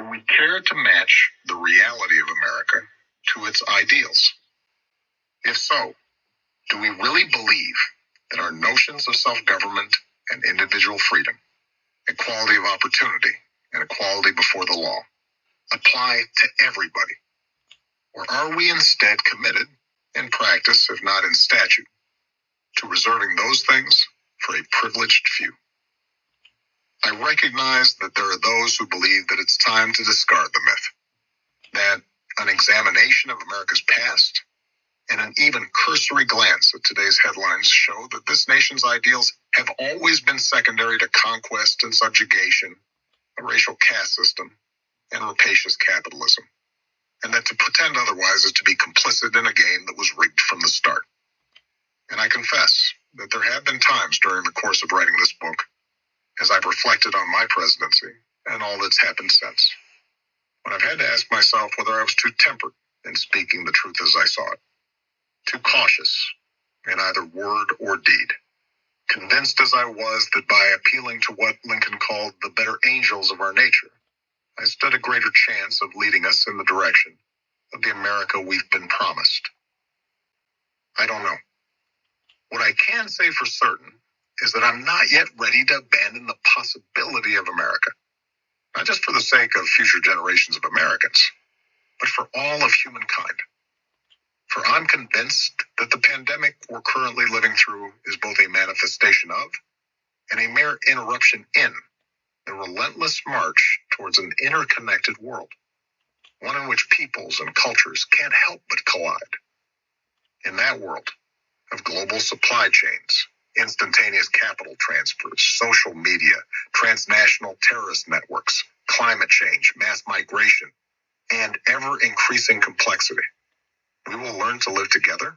Do we care to match the reality of America to its ideals? If so, do we really believe that our notions of self-government and individual freedom, equality of opportunity, and equality before the law apply to everybody? Or are we instead committed, in practice, if not in statute, to reserving those things for a privileged few? I recognize that there are those who believe that it's time to discard the myth, that an examination of America's past and an even cursory glance at today's headlines show that this nation's ideals have always been secondary to conquest and subjugation, a racial caste system, and rapacious capitalism, and that to pretend otherwise is to be complicit in a game that was rigged from the start. And I confess that there have been times during the course of writing this book, as I've reflected on my presidency and all that's happened since, when I've had to ask myself whether I was too tempered in speaking the truth as I saw it, too cautious in either word or deed, convinced as I was that by appealing to what Lincoln called the better angels of our nature, I stood a greater chance of leading us in the direction of the America we've been promised. I don't know. What I can say for certain is that I'm not yet ready to abandon the possibility of America, not just for the sake of future generations of Americans, but for all of humankind. For I'm convinced that the pandemic we're currently living through is both a manifestation of and a mere interruption in the relentless march towards an interconnected world, one in which peoples and cultures can't help but collide. In that world of global supply chains, instantaneous capital transfers, social media, transnational terrorist networks, climate change, mass migration, and ever-increasing complexity, we will learn to live together,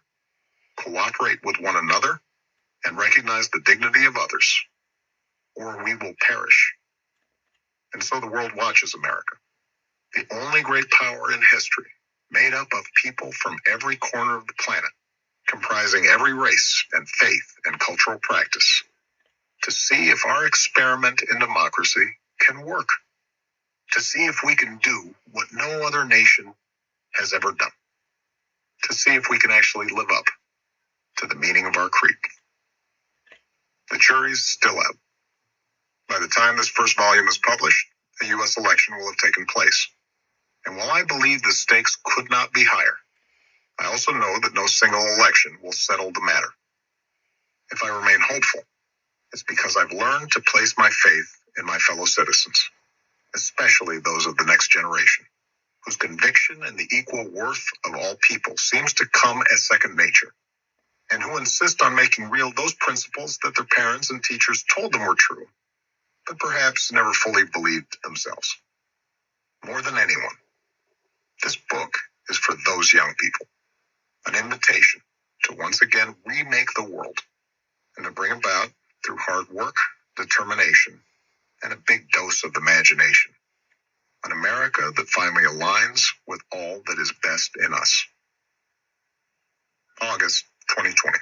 cooperate with one another, and recognize the dignity of others, or we will perish. And so the world watches America, the only great power in history, made up of people from every corner of the planet, comprising every race and faith and cultural practice, to see if our experiment in democracy can work, to see if we can do what no other nation has ever done, to see if we can actually live up to the meaning of our creed. The jury's still out. By the time this first volume is published, a U.S. election will have taken place. And while I believe the stakes could not be higher, I also know that no single election will settle the matter. If I remain hopeful, it's because I've learned to place my faith in my fellow citizens, especially those of the next generation, whose conviction in the equal worth of all people seems to come as second nature, and who insist on making real those principles that their parents and teachers told them were true, but perhaps never fully believed themselves. More than anyone, this book is for those young people, an invitation to once again remake the world and to bring about, through hard work, determination, and a big dose of imagination, an America that finally aligns with all that is best in us. August 2020.